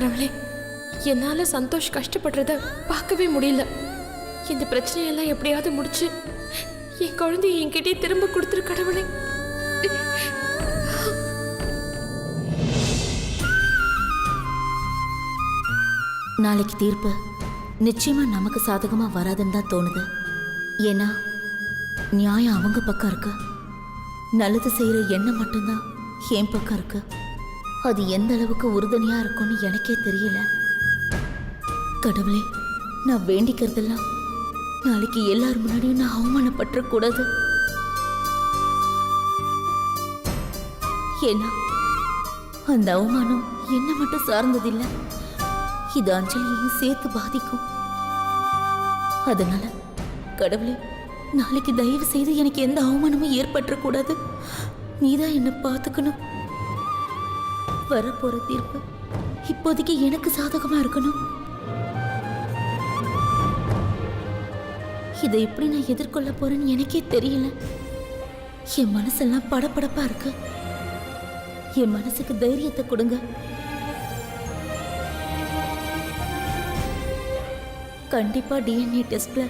கடவுளே, என்னால சந்தோஷ் கஷ்டப்படுறத பார்க்கவே முடியல. இந்த பிரச்சனையெல்லாம் எப்படியாவது முடிச்சு என் குழந்தைய என்கிட்டே திரும்ப கொடுத்துரு கடவுளே. நாளைக்கு தீர்ப்பு நிச்சயமா நமக்கு சாதகமா வராதுன்னு தான் தோணுது. ஏன்னா நியாயம் அவங்க பக்கம் இருக்கு, நல்லது செய்யற எண்ணம் மட்டும்தான் என் பக்கம் இருக்கு. அது எந்த அளவுக்கு உறுதுணையா இருக்கும்னு எனக்கே தெரியல. கடவுளே, நான் வேண்டிக்கிறதெல்லாம் நாளைக்கு எல்லாரும் முன்னாடியும் நான் அவமானப்பட்டுற கூடாது. ஏன்னா அந்த அவமானம் என்ன மட்டும் சார்ந்ததில்லை, இது அஞ்சலியையும் சேர்த்து பாதிக்கும். அதனால கடவுளே, நாளைக்கு தயவு செய்து எனக்கு எந்த அவமானமும் ஏற்பட்டுறக்கூடாது. நீதான் என்ன பார்த்துக்கணும். வரப்போற தீர்ப்பு இப்போதைக்கு எனக்கு சாதகமா இருக்கணும். இதை எப்படி நான் எதிர்கொள்ள போறேன்னு எனக்கே தெரியல. என் மனசெல்லாம் படபடப்பா இருக்கு. என் மனசுக்கு தைரியத்தை கொடுங்க. கண்டிப்பா டிஎன்ஏ டெஸ்ட்ல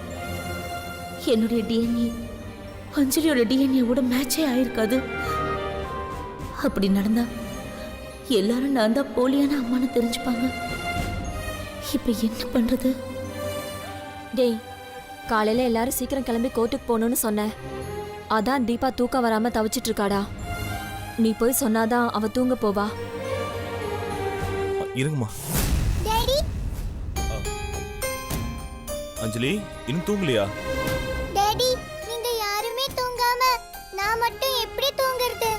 என்னுடைய டிஎன்ஏ அஞ்சலியோட டிஎன்ஏவோட மேட்சே ஆயிருக்காது. அப்படி நடந்தா எல்லாரும் நான் தான் போலியான அம்மான்னு தெரிஞ்சுப்பாங்க. இப்ப என்ன பண்றது? டேய், காலையில எல்லாரும் சீக்கிரம் கிளம்பி கோர்ட்டுக்கு போகணும்னு சொன்னேன். அதான் தீபா தூக்கம் வராம தவிச்சிட்டு இருக்காடா. நீ போய் சொன்னாதான் அவ தூங்க போவா. இருங்கம்மா. அஞ்சலி இன்னும் தூங்கலையா? டாடி, நீங்க யாருமே தூங்காம நான் மட்டும் எப்படி தூங்குறது?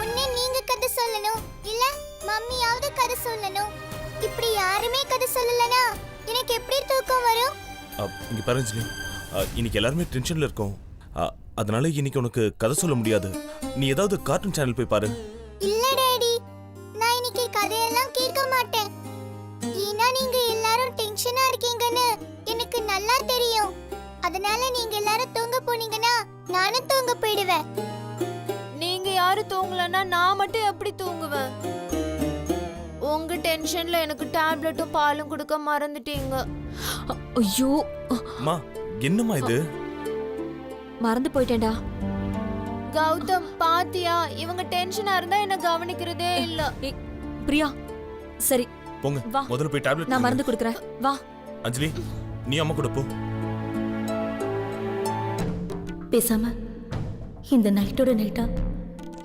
ஒண்ணு நீங்க கதை சொல்லணும், இல்ல மம்மியாவது கதை சொல்லணும். இப்படி யாருமே கதை சொல்லலனா எனக்கு எப்படி தூக்கம் வரும்? இங்க பாரு அஞ்சலி, இன்னைக்கு எல்லாருமே டென்ஷன்ல இருக்கோம். அதனால இன்னைக்கு உனக்கு கதை சொல்ல முடியாது. நீ ஏதாவது கார்ட்டூன் சேனல் போய் பாரு. இல்ல டாடி, நான் இன்னைக்கு கதையெல்லாம் கேட்க மாட்டேன். ஏன்னா நீங்க எல்லாரும் டென்ஷனா இருக்கீங்கன்னு எனக்கு நல்லா தெரியும். அதனால நீங்க எல்லாரும் தூங்க போனீங்கன்னா நானும் தூங்க போயிடுவேன். நீங்க யாரும் தூங்கலன்னா நான் மட்டும் எப்படி தூங்குவேன்? உங்க டென்ஷன்ல எனக்கு டேப்லெட்டும் பாலும் கொடுக்க மறந்துட்டீங்க. ஐயோ அம்மா, என்னம்மா இது? மறந்து போயிட்டேன்டா. கௌதம் பாத்தியா, இவங்க டென்ஷனா இருந்தா என்ன கவனிக்கிறதே இல்ல. பிரியா, சரி போங்க, வா, முதல்ல போய் டேப்லெட் நான் மருந்து கொடுக்கறேன். வா அஞ்சலி, நீ அம்மா கூட போ. பேசாம இந்த நைட்டோட நைட்டா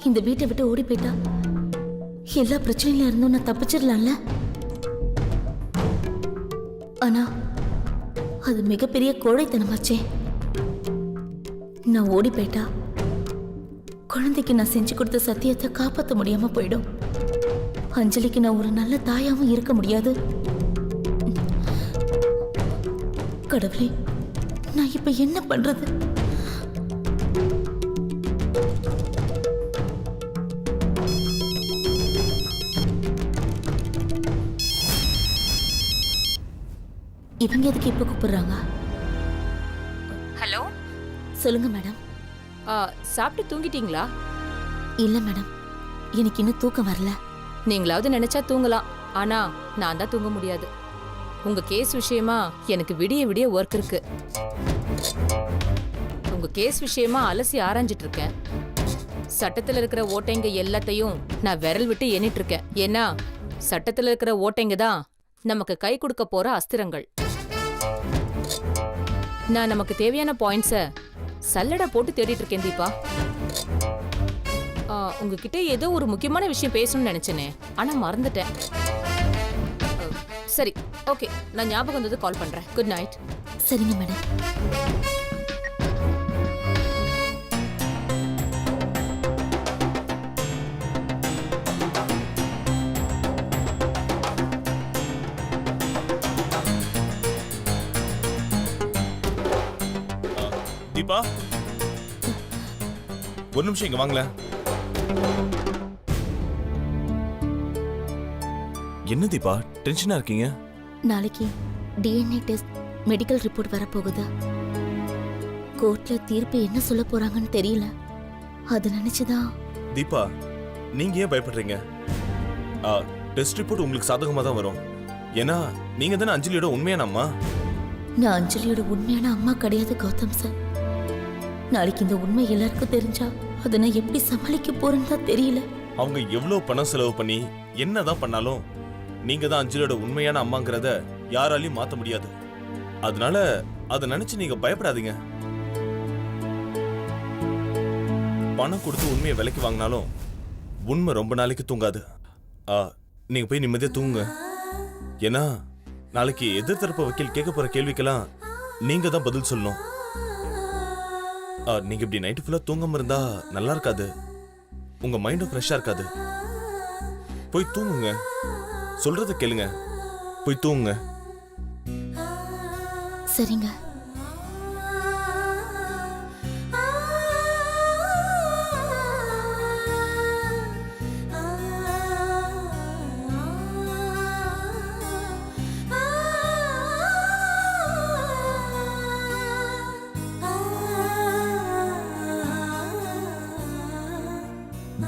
இந்த வீட்டை விட்டு ஓடி போயிட்டா எல்லா பிரச்சனையில இருந்தும் நான் தப்பிச்சிடலாம்ல. ஆனா அது மிகப்பெரிய கோழைத்தனமாச்சே. நான் ஓடி போயிட்டா குழந்தைக்கு நான் செஞ்சு கொடுத்த சத்தியத்தை காப்பாற்ற முடியாம போயிடும். அஞ்சலிக்கு நான் ஒரு நல்ல தாயாவும் இருக்க முடியாது. கடவுளே, நான் இப்ப என்ன பண்றது? இவங்க எதுக்கு இப்ப கூப்பிடுறாங்க? ஹலோ, சொல்லுங்க மேடம். சாப்பிட்டு தூங்கிட்டீங்களா? இல்ல மேடம், எனக்கு இன்னும் தூக்கம் வரல. நீங்களாவது நினைச்சா தூங்கலாம், ஆனா நான் தான் தூங்க முடியாது. உங்க கேஸ் விஷயமா எனக்கு விடிய விடிய ஒர்க் இருக்கு. உங்க கேஸ் விஷயமா அலசி ஆராய்ஞ்சிட்டு இருக்கேன். சட்டத்துல இருக்கிற ஓட்டைங்க எல்லாத்தையும் நான் விரல் விட்டு எண்ணிட்டு இருக்கேன். ஏன்னா சட்டத்துல இருக்கிற ஓட்டைங்க தான் நமக்கு கை கொடுக்க போற அஸ்திரங்கள். நான் நமக்கு தேவையான பாயிண்ட்ஸை சல்லடா போட்டு தேடிட்டு இருக்கேன் தீபா. உங்ககிட்ட ஏதோ ஒரு முக்கியமான விஷயம் பேசணும்னு நினைச்சேனே, ஆனா மறந்துட்டேன். சரி, ஓகே, நான் ஞாபகம் வந்தது கால் பண்றேன். Good night. சரிங்க மேடம். தீபா, ஒரு நிமிஷம் இங்க வாங்கல. என்ன தீபா டென்ஷனா இருக்கீங்க? நாளைக்கு டிஎன்ஏ டெஸ்ட் மெடிக்கல் ரிப்போர்ட் வரப்போகுது. கோர்ட்ல தீர்ப்பு என்ன சொல்ல போறாங்கன்னு தெரியல. அது நினைச்சுதான். தீபா, நீங்க ஏன் பயப்படுறீங்க? டெஸ்ட் ரிப்போர்ட் உங்களுக்கு சாதகமா தான் வரும். ஏன்னா நீங்க தானே அஞ்சலியோட உண்மையான அம்மா. நான் அஞ்சலியோட உண்மையான அம்மா கிடையாது கௌதம் சார். நாளைக்கு இந்த உண்மை எல்லாருக்கும் தெரிஞ்சா அதை நான் எப்படி சமாளிக்க போறேன்னு தான் தெரியல. அவங்க எவ்வளவு பணம் செலவு பண்ணி என்னதான் பண்ணாலும் நீங்க தான் அஞ்சலியோட உண்மையான அம்மாங்கிறத யாராலையும் மாத்த முடியாது. அதனால அதை நினைச்சு நீங்க பயப்படாதீங்க. பணம் கொடுத்து உண்மையை விலைக்கு வாங்கினாலும் உண்மை ரொம்ப நாளைக்கு தூங்காது. நீங்க போய் நிம்மதியா தூங்குங்க. ஏன்னா நாளைக்கு எதிர்த்தரப்பு வக்கீல் கேட்க போற கேள்விக்கெல்லாம் நீங்க தான் பதில் சொல்லணும். நீங்க இப்படி நைட்டு ஃபுல்லா தூங்காம இருந்தா நல்லா இருக்காது. உங்க மைண்டும் ஃப்ரெஷ்ஷா இருக்காது. போய் தூங்குங்க. சொல்றத கேளுங்க. போய் தூங்குங்க. சரிங்க.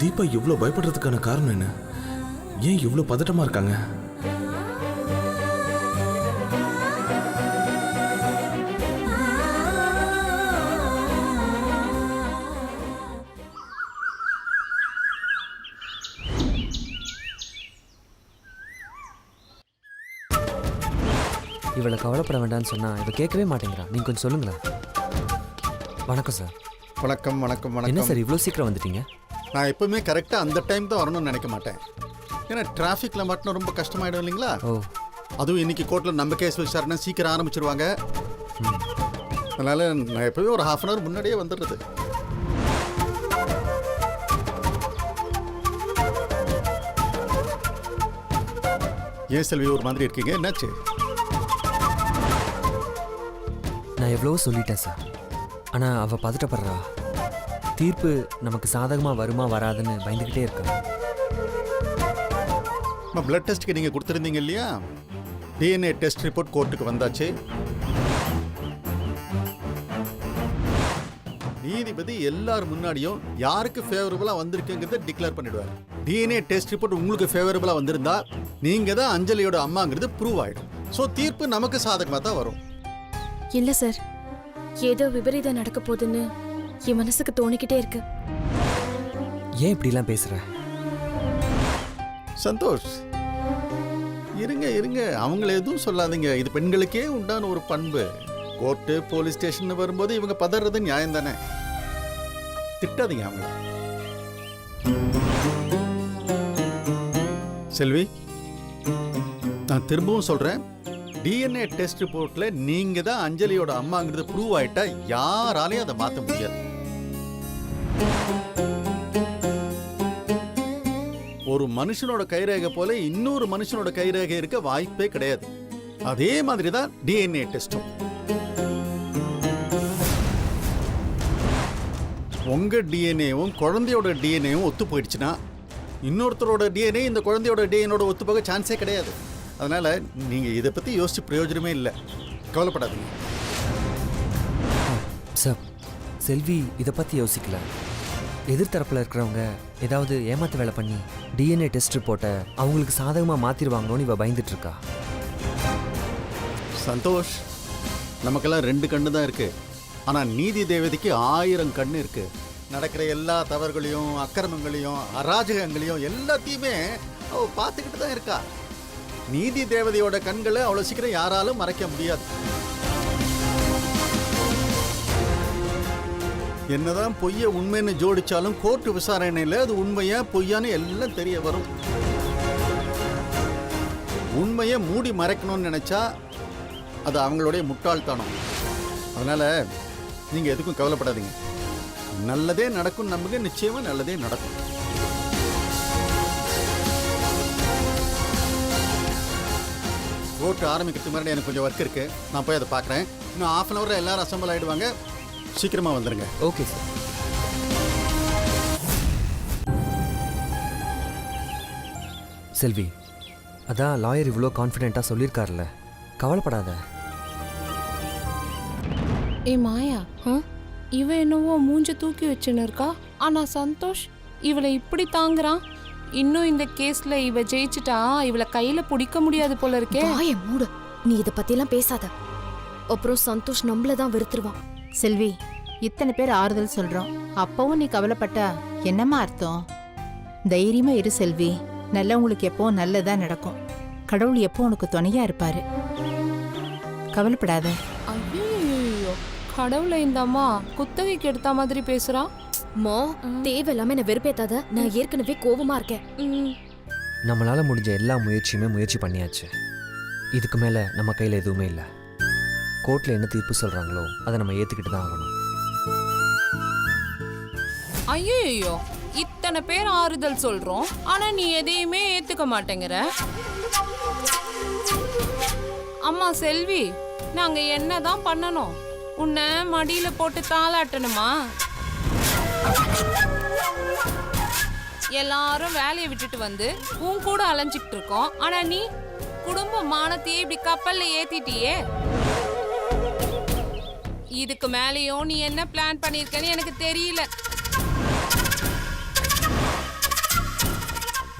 தீபா இவ்வளவு பயப்படுறதுக்கான காரணம் என்ன? ஏன் இவ்வளவு பதட்டமா இருக்காங்க? இவளை கவலைப்பட வேண்டாம்னு சொன்னா இவ கேட்கவே மாட்டேங்கிறா. நீங்க கொஞ்சம் சொல்லுங்களேன். வணக்கம் சார். வணக்கம் வணக்கம் என்ன வணக்கம். சார் இவ்வளோ சீக்கிரம் வந்துட்டீங்க? நான் எப்பவுமே கரெக்டாக அந்த டைம் தான் வரணும்னு நினைக்க மாட்டேன். ஏன்னா டிராஃபிக்கில் மாட்டினா ரொம்ப கஷ்டமாயிடும் இல்லைங்களா? ஓ, அதுவும் இன்னைக்கு கோர்ட்டில் நம்ம கேஸ் விசாரணை சீக்கிரம் ஆரம்பிச்சிருவாங்க. அதனால நான் எப்பவுமே ஒரு ½ hour முன்னாடியே வந்துடுறது. ஏன் செல்வி ஒரு மாதிரி இருக்கீங்க? என்னாச்சு? நான் எவ்வளவோ சொல்லிட்டேன் சார். ஆனா அவ பதட்டப்படுறா. தீர்ப்பு நமக்கு சாதகமா வருமா வராதுன்னு பயந்துகிட்டே இருக்கா. பிளட் டெஸ்ட்டுக்கு நீங்கள் கொடுத்துருந்தீங்க இல்லையா? டிஎன்ஏ டெஸ்ட் ரிப்போர்ட் கோர்ட்டுக்கு வந்தாச்சு. நீதிபதி எல்லார் முன்னாடியும் யாருக்கு ஃபேவரபுளாக வந்திருக்குங்கிறத டிக்ளேர் பண்ணிடுவார். டிஎன்ஏ டெஸ்ட் ரிப்போர்ட் உங்களுக்கு ஃபேவரபுளாக வந்திருந்தா நீங்கள் தான் அஞ்சலியோட அம்மாங்கிறது ப்ரூவ் ஆகிடும். ஸோ தீர்ப்பு நமக்கு சாதகமாக தான் வரும். இல்ல சார், ஏதோ விபரீதம் நடக்க போகுதுன்னு என் மனசுக்கு தோணிக்கிட்டே இருக்கு. ஏன் இப்படிலாம் பேசுற? சந்தோஷ், இருங்க இருங்க, அவங்கள எதுவும் சொல்லாதீங்க. இது பெண்களுக்கே உண்டான ஒரு பண்பு. கோர்ட்டு போலீஸ் ஸ்டேஷன் வரும்போது இவங்க பதறது நியாயம் தானே. திட்டாதீங்க அவங்கள. செல்வி, நான் திரும்பவும் சொல்றேன், டிஎன்ஏ டெஸ்ட் ரிப்போர்ட்ல நீங்க தான் அஞ்சலியோட அம்மாங்கிறது ப்ரூவ் ஆயிட்டா யாராலையும் அதை மாற்ற முடியாது. ஒரு மனுஷனோட கைரேகை போல இன்னொரு மனுஷனோட கைரேகை இருக்க வாய்ப்பே கிடையாது. அதே மாதிரி தான் டிஎன்ஏ டெஸ்டும். உங்க டிஎன்ஏவும் குழந்தையோட டிஎன்ஏவும் ஒத்து போயிடுச்சுன்னா இன்னொருத்தரோட டிஎன்ஏ இந்த குழந்தையோட டிஎன்ஏட ஒத்து போக சான்ஸே கிடையாது. அதனால நீங்க இதை பத்தி யோசிச்சு பிரயோஜனமே இல்லை. கவலைப்படாதீங்க சார். செல்வி இதை பத்தி யோசிக்கல. எதிர்த்தரப்புல இருக்கிறவங்க ஏதாவது ஏமாத்து வேலை பண்ணி டிஎன்ஏ டெஸ்ட் ரிப்போர்ட்டை அவங்களுக்கு சாதகமா மாத்திருவாங்களோன்னு இவ பயந்துட்டு இருக்கா. சந்தோஷ், நமக்கெல்லாம் 2 கண்ணு தான் இருக்கு. ஆனா நீதி தேவதைக்கு 1000 கண்ணு இருக்கு. நடக்கிற எல்லா தவறுகளையும் அக்கிரமங்களையும் அராஜகங்களையும் எல்லாத்தையுமே அவ பார்த்துக்கிட்டு தான் இருக்கா. நீதி தேவதையோட கண்களை அவ்வளவு சீக்கிரம் யாராலும் மறைக்க முடியாது. என்னதான் பொய்ய உண்மைன்னு ஜோடிச்சாலும் கோர்ட்டு விசாரணையில அது உண்மையா பொய்யான்னு எல்லாம் தெரிய வரும். உண்மையை மூடி மறைக்கணும்னு நினைச்சா அது அவங்களுடைய முட்டாள்தனம். அதனால நீங்க எதுக்கும் கவலைப்படாதீங்க. நல்லதே நடக்கும். நம்புங்க, நிச்சயமா நல்லதே நடக்கும். கோர்ட் ஆரம்பிக்கிறதுக்கு முன்னாடி எனக்கு கொஞ்சம் ஒர்க் இருக்கு. நான் போய் அதை பார்க்குறேன். இன்னும் ½ hour எல்லாரும் அசம்பிள் ஆயிடுவாங்க. சீக்கிரமா வந்துருங்க. Okay sir. செல்வி, அதான் லாயர் இவ்வளோ கான்ஃபிடென்ட்டா சொல்லியிருக்காருல்ல, கவலைப்படாத. ஏ மாயா, இவ என்னவோ மூஞ்ச தூக்கி வச்சுன்னு இருக்கா. ஆனா சந்தோஷ் இவளை இப்படி தாங்குறான். இன்னும் இந்த கேஸ்ல இவ ஜெயிச்சிட்டா இவளை கையில பிடிக்க முடியாது போல இருக்கே. வாயை மூடு. நீ இத பத்தி எல்லாம் பேசாத. அப்புறம் சந்தோஷ் நம்மள தான் வெறுத்துருவான். செல்வி, இத்தனை பேர் ஆறுதல் சொல்றோம், அப்பவும் நீ கவலைப்பட்டா என்னம்மா அர்த்தம்? தைரியமா இரு செல்வி, நல்லவங்களுக்கு எப்போ நல்லதா நடக்கும். கடவுள் எப்போ உனக்கு துணையா இருப்பாரு, கவலைப்படாத. ஐயோ, கடவுளை இந்த அம்மா குத்தகைக்கு எடுத்த மாதிரி பேசுறா. மா, தேவையில்லாம என்ன வெறுப்பேத்தாத. நான் ஏற்கனவே கோவமா இருக்கேன். நம்மளால முடிஞ்ச எல்லா முயற்சியுமே முயற்சி பண்ணியாச்சு. இதுக்கு மேல நம்ம கையில எதுவுமே இல்லை. கோர்ட்ல என்ன தீர்ப்பு சொல்றாங்களோ அதை நம்ம ஏத்துக்கிட்டு தான் ஆகணும். ஐயோ, இத்தனை பேர் ஆறுதல் சொல்றோம், ஆனா நீ எதையுமே ஏத்துக்க மாட்டேங்கிற. அம்மா செல்வி, நாங்க என்னதான் பண்ணணும்? உன்னை மடியில போட்டு தாளாட்டணுமா? எல்லாரும் வேலையை விட்டுட்டு வந்து உன் கூட அலைஞ்சிட்டு இருக்கோம், ஆனா நீ குடும்ப மானத்தையே இப்படி கப்பல்ல ஏத்திட்டியே. இதுக்கு மேலேயும் நீ என்ன பிளான் பண்ணிருக்கன்னு எனக்கு தெரியல.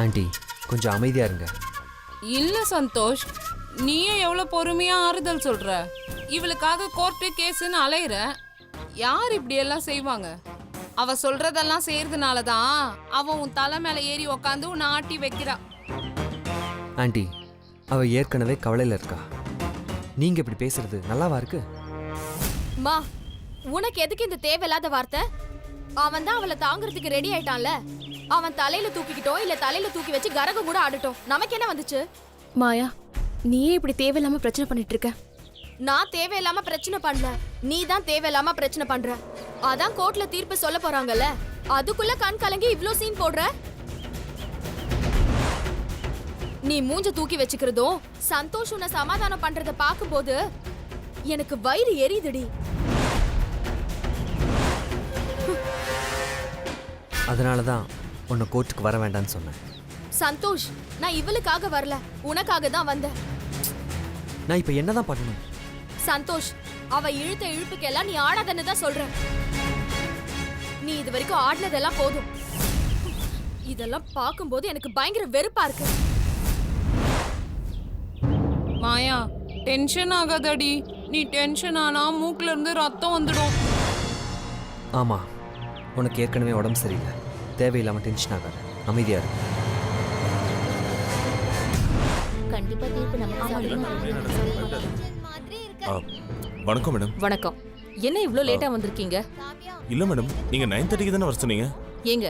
ஆண்டி, கொஞ்சம் அமைதியா இருங்க. இல்ல சந்தோஷ், நீயும் எவ்வளவு பொறுமையா ஆறுதல் சொல்ற. இவளுக்காக கோர்ட்டு கேஸ்ன்னு அலையிற. யார் இப்படி எல்லாம் செய்வாங்க? அவ சொல்றதெல்லாம் செய்யறதுனாலதான் அவ உன் தலை மேல ஏறி உக்காந்து உன்னை ஆட்டி வைக்கிறா. ஆண்டி, அவ ஏற்கனவே கவலையில இருக்கா. நீங்க இப்படி பேசுறது நல்லாவா இருக்கு? மா, உனக்கு எதுக்கு இந்த தேவையில்லாத வார்த்தை? அவன் தான் அவளை தாங்குறதுக்கு ரெடி ஆயிட்டான்ல. அவன் தலையில தூக்கிக்கிட்டோம், இல்ல தலையில தூக்கி வச்சு கரகம் கூட ஆடட்டும். நமக்கு என்ன வந்துச்சு? மாயா, நீயே இப்படி தேவையில்லாம பிரச்சனை பண்ணிட்டு இருக்க. நான் தேவையில்லாம பிரச்சனை பண்ணல, நீ தான் தேவையில்லாம பிரச்சனை பண்ற. அதான் கோர்ட்ல தீர்ப்பு சொல்ல போறாங்கல்ல, அதுக்குள்ள கண் கலங்கி இவ்ளோ சீன் போடுற. நீ மூஞ்ச தூக்கி வச்சுக்கிறதும் சந்தோஷ் உன்னை சமாதானம் பண்றத பாக்கும்போது எனக்கு வயிறு எரியுதுடி. அதனாலதான் உன்னை கோர்ட்டுக்கு வர வேண்டாம்னு சொன்னேன். சந்தோஷ், நான் இவளுக்காக வரல, உனக்காக தான் வந்தேன். நான் இப்ப என்னதான் பண்ணணும்? சந்தோஷ், அவ இழுத்த இழுப்புக்கெல்லாம் நீ ஆடாதன்னு தான் சொல்ற. நீ இது வரைக்கும் ஆடினதெல்லாம் போதும். இதெல்லாம் பார்க்கும்போது எனக்கு பயங்கர வெறுப்பா இருக்கு. மாயா, டென்ஷன் ஆகாதடி. நீ டென்ஷன் ஆனா மூக்குல இருந்து ரத்தம் வந்துடும். ஆமா, உனக்கு ஏற்கனவே உடம்பு சரியில்லை. தேவையில்லாம டென்ஷன் ஆகாத, அமைதியா இருக்கு. கண்டிப்பா தீர்ப்பு நமக்கு. வணக்கம் மேடம். வணக்கம். என்ன இவ்ளோ லேட்டா வந்திருக்கீங்க? இல்ல மேடம், நீங்க 9:30க்கு தானே வர சொன்னீங்க. ஏங்க,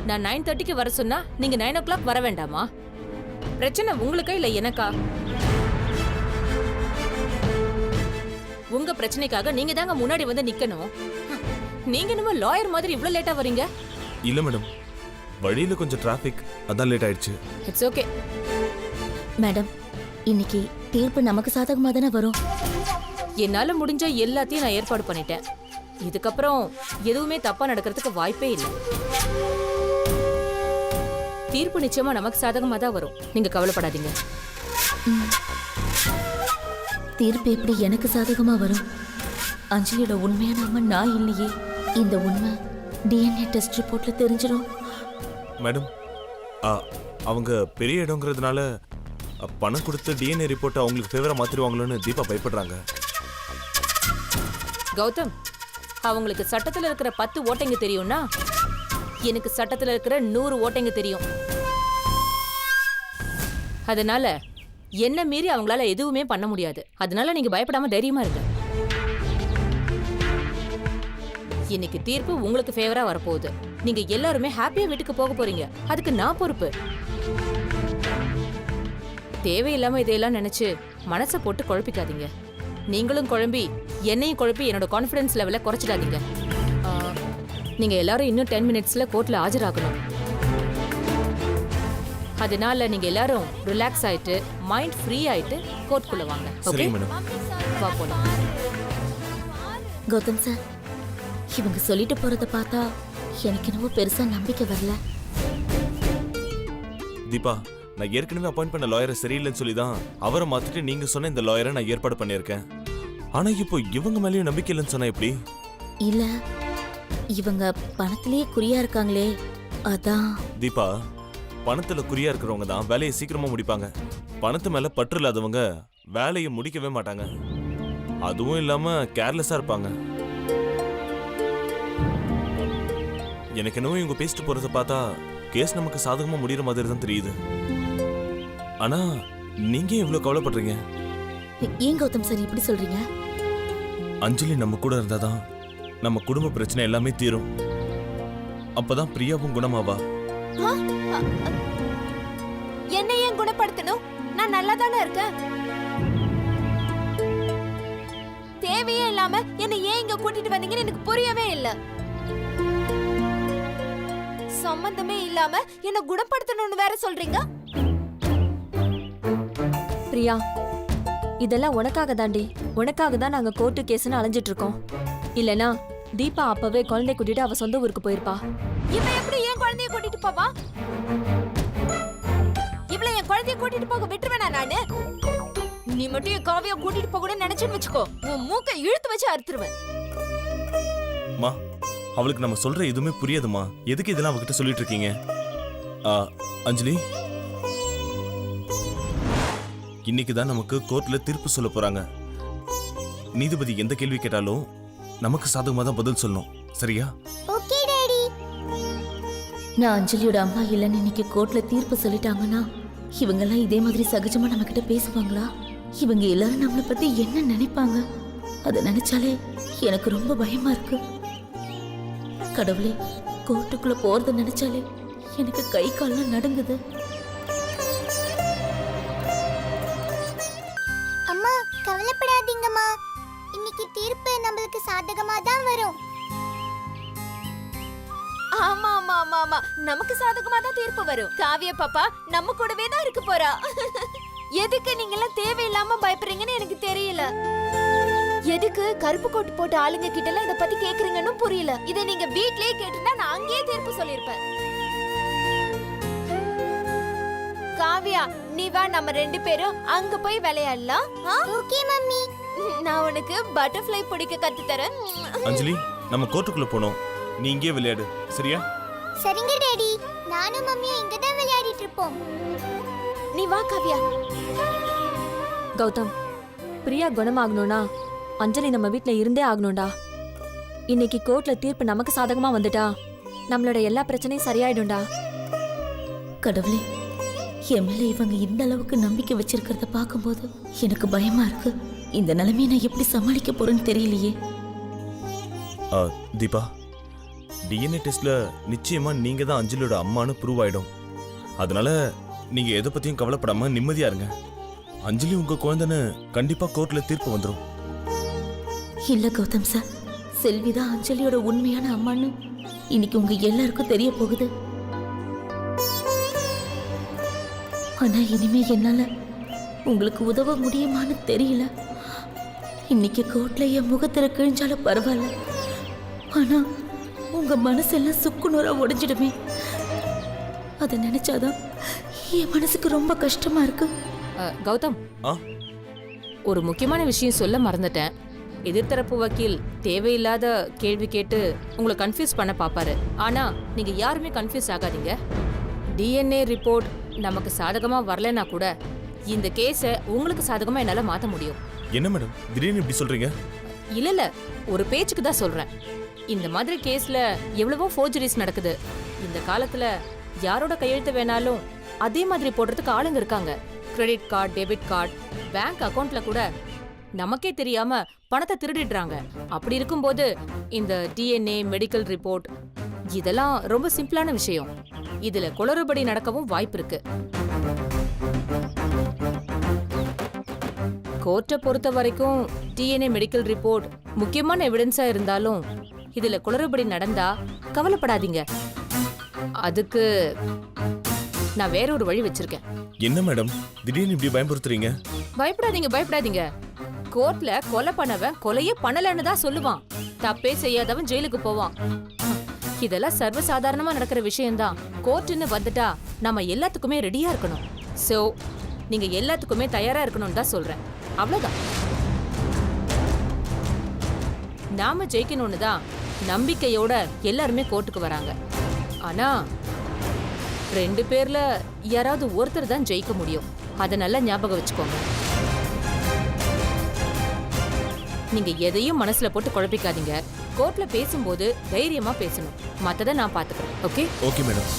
நான் 9:30க்கு வர சொன்னா நீங்க 9 o'clock வர வேண்டாமா? பிரச்சனை உங்களுக்கா இல்ல எனக்கா? உங்க பிரச்சனைக்காக நீங்க தாங்க முன்னாடி வந்து நிக்கணும். நீங்க என்னமோ லாயர் மாதிரி இவ்ளோ லேட்டா வரீங்க? இல்ல மேடம், வழியில கொஞ்சம் டிராஃபிக், அதான் லேட் ஆயிடுச்சு. It's okay. மேடம், இன்னைக்கு தீர்ப்பு நமக்கு சாதகமா தானே வரும். என்னால முடிஞ்ச எல்லாத்தையும் நான் ஏற்பாடு பண்ணிட்டேன். இதுக்கப்புறம் எதுவுமே தப்பா நடக்கிறதுக்கு வாய்ப்பே இல்லை. தீர்ப்பு நிச்சயமா நமக்கு சாதகமா தான் வரும், நீங்க கவலைப்படாதீங்க. தீர்ப்பு எப்படி எனக்கு சாதகமா வரும்? அஞ்சலியோட உண்மையான அம்மா நான் இல்லையே. இந்த உண்மை டிஎன்ஏ டெஸ்ட் ரிப்போர்ட்ல தெரிஞ்சிடும். மேடம், அவங்க பெரிய இடங்கிறதுனால பணம் கொடுத்து டிஎன்ஏ ரிப்போர்ட் அவங்களுக்கு ஃபேவரா மாத்திருவாங்களோன்னு தீபா பயப்படுறாங்க. கௌதம், அவங்களுக்கு சட்டத்துல இருக்கிற 10 ஓட்டைங்க தெரியும்னா எனக்கு சட்டத்துல இருக்கிற 100 ஓட்டைங்க தெரியும். அதனால என்ன மீறி அவங்களால எதுவுமே பண்ண முடியாது. அதனால நீங்க பயப்படாம தைரியமா இருங்க. இன்னைக்கு தீர்ப்பு உங்களுக்கு ஃபேவரா வரப்போகுது. நீங்க எல்லாருமே ஹாப்பியா வீட்டுக்கு போக போறீங்க. அதுக்கு நான் பொறுப்பு. தேவையில்லாம இதையெல்லாம் நினைச்சு மனசை போட்டு குழப்பிக்காதீங்க. நீங்களும் குழம்பி என்னையும் குழப்பி என்னோட கான்ஃபிடன்ஸ் லெவலை குறைச்சிடாதீங்க. நீங்க எல்லாரும் இன்னும் 10 minutesல கோர்ட்ல ஆஜராகணும். அதனால நீங்க எல்லாரும் ரிலாக்ஸ் ஆயிட்டு மைண்ட் ஃப்ரீ ஆயிட்டு கோர்ட்குள்ள வாங்க. ஓகே மேடம், வா போலாம். கௌதம் சார், இவங்க சொல்லிட்டு போறத பார்த்தா எனக்கு என்னவோ பெருசா நம்பிக்கை வரல. தீபா, நான் ஏற்கனவே அப்பாயிண்ட் பண்ண லாயரை சரியில்லைன்னு சொல்லி தான் அவரை மாத்திட்டு நீங்க சொன்ன இந்த லாயரை நான் ஏற்பாடு பண்ணியிருக்கேன். ஆனா இப்போ இவங்க மேலேயும் நம்பிக்கை இல்லைன்னு சொன்னா எப்படி? இல்ல, இவங்க பணத்திலேயே குறியா இருக்காங்களே, அதான். தீபா, பணத்துல குறியா இருக்கிறவங்க தான் வேலையை சீக்கிரமா முடிப்பாங்க. பணத்து மேல பற்று இல்லாதவங்க வேலையை முடிக்கவே மாட்டாங்க. அதுவும் இல்லாம கேர்லெஸ்ஸா இருப்பாங்க. எனக்கு என்னவோ இவங்க பேசிட்டு போறத பார்த்தா கேஸ் நமக்கு சாதகமா முடிகிற மாதிரி தான் தெரியுது. ஆனா நீங்க இவ்வளவு கவலைப்படுறீங்க? ஏன் கௌதம் சார் இப்படி சொல்றீங்க? அஞ்சலி நம்ம கூட இருந்தாதான் நம்ம குடும்ப பிரச்சனை எல்லாமே தீரும். அப்பதான் பிரியாவும் குணமாவா. என்ன ஏன் குணப்படுத்தணும்? நான் நல்லா தானே இருக்கேன். தேவையே இல்லாம என்ன ஏன் இங்க கூட்டிட்டு வந்தீங்கன்னு எனக்கு புரியவே இல்ல. சம்பந்தமே இல்லாம என்ன குணப்படுத்தணும்னு வேற சொல்றீங்க. பிரியா, இதெல்லாம் உனக்காக தாண்டி. உனக்காக தான் நாங்க கோர்ட்டு கேஸ்னு அலைஞ்சிட்டு இருக்கோம். இல்லனா தீபா அப்பவே குழந்தை கூட்டிட்டு அவ சொந்த ஊருக்கு போயிருப்பா. இவன் எப்படி என் குழந்தைய கூட்டிட்டு போவா? இவளை என் குழந்தைய கூட்டிட்டு போக விட்டுருவேனா நானு? நீ மட்டும் என் காவியா கூட்டிட்டு போகணும்னு நினைச்சுன்னு வச்சுக்கோ, உன் மூக்கை இழுத்து வச்சு அறுத்துருவேன். மா, அவளுக்கு நம்ம சொல்ற எதுவுமே புரியாதுமா. எதுக்கு இதெல்லாம் அவகிட்ட சொல்லிட்டு இருக்கீங்க? அஞ்சலி, இன்னைக்கு தான் நமக்கு கோர்ட்ல தீர்ப்பு சொல்ல போறாங்க. நீதிபதி எந்த கேள்வி கேட்டாலும் நமக்கு சாதகமா தான் பதில் சொல்லணும். சரியா? Okay daddy. நான் அஞ்சலியோட அம்மா இல்லைன்னு இன்னைக்கு கோர்ட்ல தீர்ப்பு சொல்லிட்டாங்கன்னா இவங்கெல்லாம் இதே மாதிரி சகஜமா நம்ம கிட்ட பேசுவாங்களா? இவங்க எல்லாரும் நம்மளை பத்தி என்ன நினைப்பாங்க? அதை நினைச்சாலே எனக்கு ரொம்ப பயமா இருக்கு. கடவுளே, கோர்ட்டுக்குள்ள போறத நினைச்சாலே எனக்கு கை கால்லாம் நடுங்குது. அம்மா கவலைப்படாதீங்கம்மா, இன்னைக்கு தீர்ப்பு நம்மளுக்கு சாதகமா தான் வரும். ஆமா ஆமா ஆமா ஆமா, நமக்கு சாதகமா தான் தீர்ப்பு வரும். காவியா பாப்பா நம்ம கூடவே தான் இருக்க போறா. எதுக்கு நீங்க எல்லாம் தேவையில்லாம பயப்படுறீங்கன்னு எனக்கு தெரியல. எதுக்கு கருப்பு கோட்டு போட்ட ஆளுங்க கிட்ட எல்லாம் இத பத்தி கேக்குறீங்கன்னு புரியல. இதை நீங்க வீட்லயே கேட்டிருந்தா நான் அங்கேயே தீர்ப்பு சொல்லிருப்பேன். காவியா, நீ வா, நம்ம 2 பேரும் அங்க போய் விளையாடலாம். Okay mummy. நான் உனக்கு பட்டர்ஃப்ளை பிடிக்க கத்து தரேன். அஞ்சலி, நம்ம கோர்ட்டுக்குள்ள போனோம். நீ இங்கே விளையாடு. சரியா? சரிங்க டாடி, நானும் மம்மியும் இங்க தான் விளையாடிட்டு இருப்போம். நீ வா காவியா. கௌதம், பிரியா குணமாகணும்னா அஞ்சலி நம்ம வீட்ல இருந்தே ஆகணும்டா. இன்னைக்கு கோர்ட்ல தீர்ப்பு நமக்கு சாதகமா வந்துட்டா நம்மளோட எல்லா பிரச்சனையும் சரியாயிடும்டா. கடவுளே, என் மேல இவங்க இந்த அளவுக்கு நம்பிக்கை வச்சிருக்கிறத பார்க்கும்போது எனக்கு பயமா இருக்கு. இந்த நிலைமையை நான் எப்படி சமாளிக்க போறேன்னு தெரியலையே. தீபா, டிஎன்ஏ டெஸ்ட்ல நிச்சயமா நீங்க தான் அஞ்சலியோட அம்மானு ப்ரூவ் ஆயிடும். அதனால நீங்க எதை பத்தியும் கவலைப்படாம நிம்மதியா இருங்க. அஞ்சலி உங்க குழந்தைன்னு கண்டிப்பா கோர்ட்ல தீர்ப்பு வந்துடும். இல்ல கௌதம் சார், செல்விதான் அஞ்சலியோட உண்மையான அம்மான்னு இன்னைக்கு உங்க எல்லாருக்கும் தெரிய போகுது. ஆனா இனிமே என்னால உங்களுக்கு உதவ முடியுமான்னு தெரியல. இன்னைக்கு கோர்ட்ல என் முகத்திர கிழிஞ்சாலும் பரவாயில்ல, ஆனா உங்க மனசெல்லாம் சுக்குநூறா உடைஞ்சிடுமே. அதை நினைச்சாதான் என் மனசுக்கு ரொம்ப கஷ்டமா இருக்கு. கௌதம், ஒரு முக்கியமான விஷயம் சொல்ல மறந்துட்டேன். எதிர்த்தரப்பு வக்கீல் தேவையில்லாத கேள்வி கேட்டு உங்களை கன்ஃபியூஸ் பண்ண பாப்பாரு. ஆனா நீங்க யாருமே கன்ஃபியூஸ் ஆகாதீங்க. டிஎன்ஏ ரிப்போர்ட் நமக்கு சாதகமா வரலனா கூட இந்த கேஸை உங்களுக்கு சாதகமா என்னால மாத்த முடியும். என்ன மேடம் திடீர்னு இப்படி சொல்றீங்க? இல்ல, ஒரு பேச்சுக்கு தான் சொல்றேன். இந்த மாதிரி கேஸ்ல எவ்வளவோ ஃபோர்ஜரிஸ் நடக்குது. இந்த காலத்துல யாரோட கையெழுத்து வேணாலும் அதே மாதிரி போடுறதுக்கு ஆளுங்க இருக்காங்க. Credit card, debit card, bank அக்கவுண்ட்ல கூட நமக்கே தெரியாம பணத்தை திருடிடுறாங்க. அப்படி இருக்கும்போது இந்த டிஎன்ஏ, மெடிக்கல் ரிப்போர்ட் இதெல்லாம் ரொம்ப சிம்பிளான விஷயம். இதுல குளறுபடி நடக்கவும் வாய்ப்பு இருக்கு. கோர்ட்டை பொறுத்த வரைக்கும் டிஎன்ஏ, மெடிக்கல் ரிப்போர்ட் முக்கியமான எவிடன்ஸா இருந்தாலும் இதுல குளறுபடி நடந்தா கவலைப்படாதீங்க. அதுக்கு நான் வேற ஒரு வழி வச்சிருக்கேன். என்ன மேடம் திடீர்னு இப்படி பயமுறுத்துறீங்க? பயப்படாதீங்க. கோர்ட்ல கொலை பண்ணவன் கொலையே பண்ணலன்னு தான் சொல்லுவான். தப்பே செய்யாதவன் ஜெயிலுக்கு போவான். இதெல்லாம் சர்வசாதாரணமா நடக்கிற விஷயம்தான். கோர்ட்டுன்னு வந்துட்டா நம்ம எல்லாத்துக்குமே ரெடியா இருக்கணும். சோ நீங்க எல்லாத்துக்குமே தயாரா இருக்கணும்னு தான் சொல்றேன். அவ்வளவுதான். நாம ஜெயிக்கணும்னு தான் நம்பிக்கையோட எல்லாருமே கோர்ட்டுக்கு வராங்க. ஆனா 2 பேர்ல யாராவது ஒருத்தர் தான் ஜெயிக்க முடியும். அதை நல்லா ஞாபகம் வச்சுக்கோங்க. நீங்க எதையும் மனசுல போட்டு குழப்பிக்காதீங்க. கோர்ட்ல பேசும்போது தைரியமா பேசணும். மத்தத நான் பாத்துக்கிறேன். Okay? Okay madam.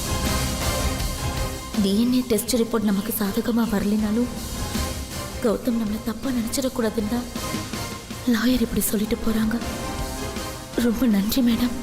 DNA test report நமக்கு சாதகமா வரலைனாலும் கௌதம் நம்மள தப்பா நினைச்சிடக்கூடாதுன்னு தான் லாயர் இப்படி சொல்லிட்டு போறாங்க. ரொம்ப நன்றி மேடம்.